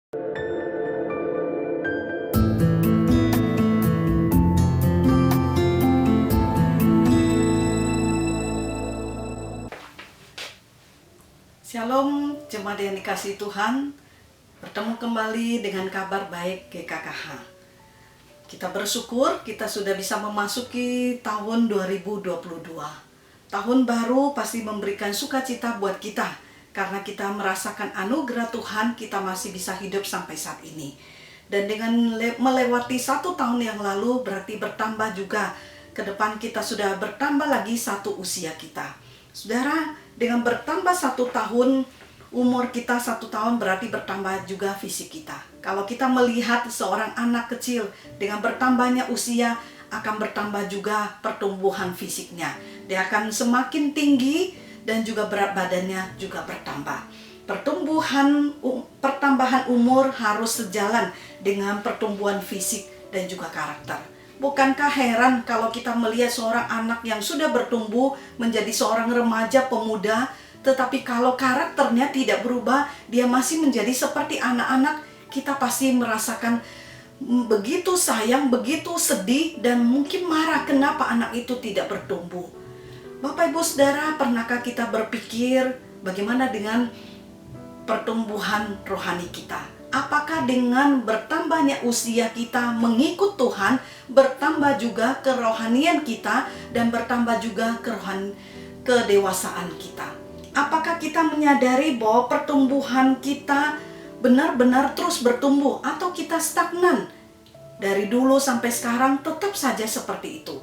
Shalom, jemaat yang dikasihi Tuhan. Bertemu kembali dengan kabar baik GKKH. Kita bersyukur kita sudah bisa memasuki tahun 2022. Tahun baru pasti memberikan sukacita buat kita, karena kita merasakan anugerah Tuhan, kita masih bisa hidup sampai saat ini. Dan dengan melewati 1 tahun yang lalu, berarti bertambah juga ke depan, kita sudah bertambah lagi 1 usia kita. Saudara, dengan bertambah 1 tahun, umur kita 1 tahun berarti bertambah juga fisik kita. Kalau kita melihat seorang anak kecil, dengan bertambahnya usia akan bertambah juga pertumbuhan fisiknya. Dia akan semakin tinggi dan juga berat badannya juga bertambah. Pertambahan umur harus sejalan dengan pertumbuhan fisik dan juga karakter. Bukankah heran kalau kita melihat seorang anak yang sudah bertumbuh menjadi seorang remaja pemuda, tetapi kalau karakternya tidak berubah, dia masih menjadi seperti anak-anak, kita pasti merasakan begitu sayang, begitu sedih, dan mungkin marah kenapa anak itu tidak bertumbuh. Bapak Ibu Saudara, pernahkah kita berpikir bagaimana dengan pertumbuhan rohani kita? Apakah dengan bertambahnya usia kita mengikut Tuhan, bertambah juga kerohanian kita dan bertambah juga kedewasaan kita? Apakah kita menyadari bahwa pertumbuhan kita benar-benar terus bertumbuh atau kita stagnan? Dari dulu sampai sekarang tetap saja seperti itu.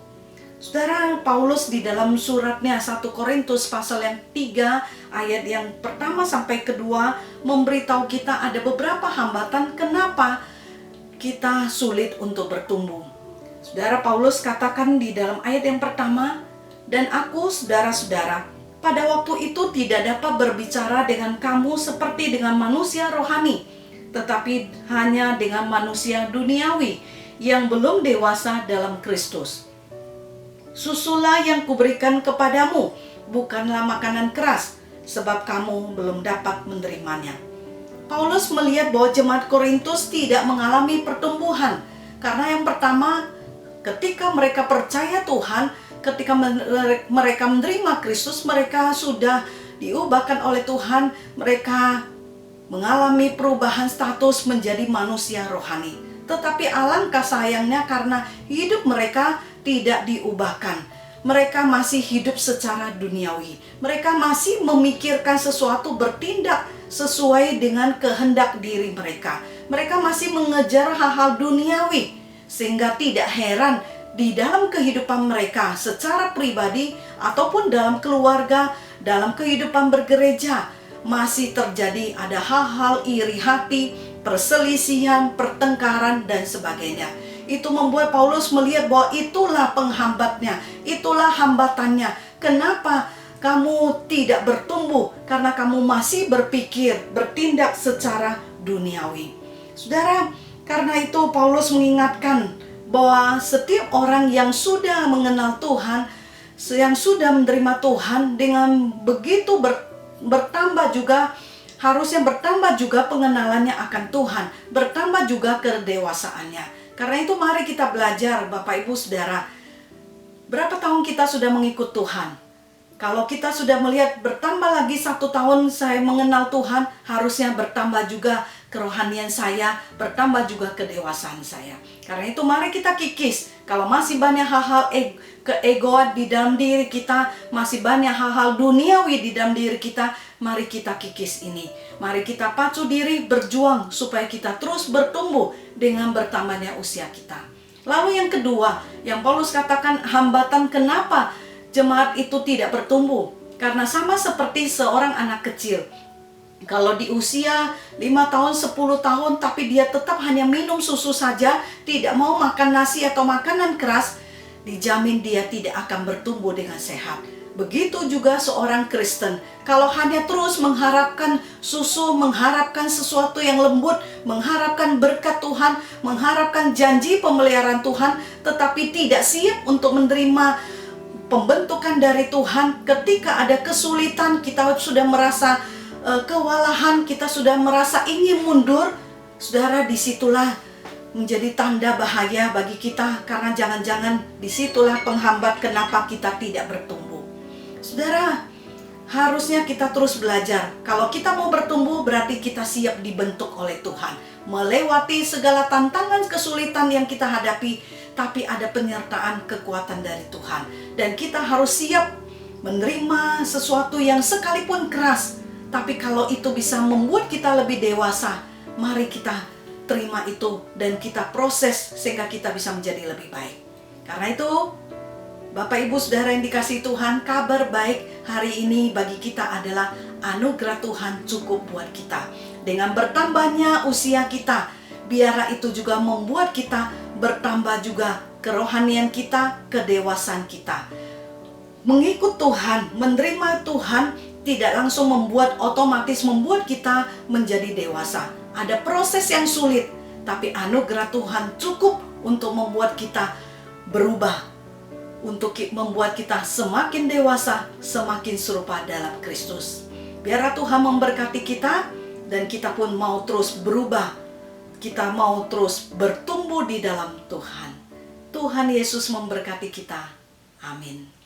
Saudara, Paulus di dalam suratnya 1 Korintus pasal yang 3 ayat yang pertama sampai kedua memberitahu kita ada beberapa hambatan kenapa kita sulit untuk bertumbuh. Saudara, Paulus katakan di dalam ayat yang pertama, "Dan aku, saudara-saudara, pada waktu itu tidak dapat berbicara dengan kamu seperti dengan manusia rohani, tetapi hanya dengan manusia duniawi yang belum dewasa dalam Kristus. Susulah yang kuberikan kepadamu, bukanlah makanan keras, sebab kamu belum dapat menerimanya." Paulus melihat bahwa jemaat Korintus tidak mengalami pertumbuhan, karena yang pertama, ketika mereka percaya Tuhan, ketika mereka menerima Kristus, mereka sudah diubahkan oleh Tuhan, mereka mengalami perubahan status menjadi manusia rohani. Tetapi alangkah sayangnya karena hidup mereka tidak diubahkan. Mereka masih hidup secara duniawi. Mereka masih memikirkan sesuatu, bertindak sesuai dengan kehendak diri mereka. Mereka masih mengejar hal-hal duniawi. Sehingga tidak heran di dalam kehidupan mereka secara pribadi ataupun dalam keluarga, dalam kehidupan bergereja, masih terjadi ada hal-hal iri hati, perselisihan, pertengkaran, dan sebagainya. Itu membuat Paulus melihat bahwa itulah penghambatnya, itulah hambatannya. Kenapa kamu tidak bertumbuh? Karena kamu masih berpikir, bertindak secara duniawi. Saudara, karena itu Paulus mengingatkan bahwa setiap orang yang sudah mengenal Tuhan, yang sudah menerima Tuhan, dengan begitu bertambah juga, harusnya bertambah juga pengenalannya akan Tuhan, bertambah juga kedewasaannya. Karena itu mari kita belajar, Bapak Ibu Saudara. Berapa tahun kita sudah mengikut Tuhan? Kalau kita sudah melihat bertambah lagi 1 tahun saya mengenal Tuhan, harusnya bertambah juga kerohanian saya, bertambah juga kedewasaan saya. Karena itu mari kita kikis. Kalau masih banyak hal-hal keegoan di dalam diri kita, masih banyak hal-hal duniawi di dalam diri kita, mari kita kikis ini. Mari kita pacu diri, berjuang supaya kita terus bertumbuh dengan bertambahnya usia kita. Lalu yang kedua, yang Paulus katakan hambatan kenapa jemaat itu tidak bertumbuh. Karena sama seperti seorang anak kecil. Kalau di usia 5 tahun, 10 tahun, tapi dia tetap hanya minum susu saja, tidak mau makan nasi atau makanan keras, dijamin dia tidak akan bertumbuh dengan sehat. Begitu juga seorang Kristen, kalau hanya terus mengharapkan susu, mengharapkan sesuatu yang lembut, mengharapkan berkat Tuhan, mengharapkan janji pemeliharaan Tuhan, tetapi tidak siap untuk menerima pembentukan dari Tuhan, ketika ada kesulitan, kita sudah merasa kewalahan, kita sudah merasa ingin mundur, Saudara, disitulah menjadi tanda bahaya bagi kita, karena jangan-jangan disitulah penghambat kenapa kita tidak bertumbuh. Saudara, harusnya kita terus belajar. Kalau kita mau bertumbuh, berarti kita siap dibentuk oleh Tuhan, melewati segala tantangan kesulitan yang kita hadapi, tapi ada penyertaan kekuatan dari Tuhan. Dan kita harus siap menerima sesuatu yang sekalipun keras, tapi kalau itu bisa membuat kita lebih dewasa, mari kita terima itu dan kita proses sehingga kita bisa menjadi lebih baik. Karena itu, Bapak Ibu Saudara yang dikasihi Tuhan, kabar baik hari ini bagi kita adalah anugerah Tuhan cukup buat kita. Dengan bertambahnya usia kita, biarlah itu juga membuat kita bertambah juga kerohanian kita, kedewasaan kita. Mengikut Tuhan, menerima Tuhan tidak langsung otomatis membuat kita menjadi dewasa. Ada proses yang sulit, tapi anugerah Tuhan cukup untuk membuat kita berubah, untuk membuat kita semakin dewasa, semakin serupa dalam Kristus. Biarlah Tuhan memberkati kita, dan kita pun mau terus berubah. Kita mau terus bertumbuh di dalam Tuhan. Tuhan Yesus memberkati kita. Amin.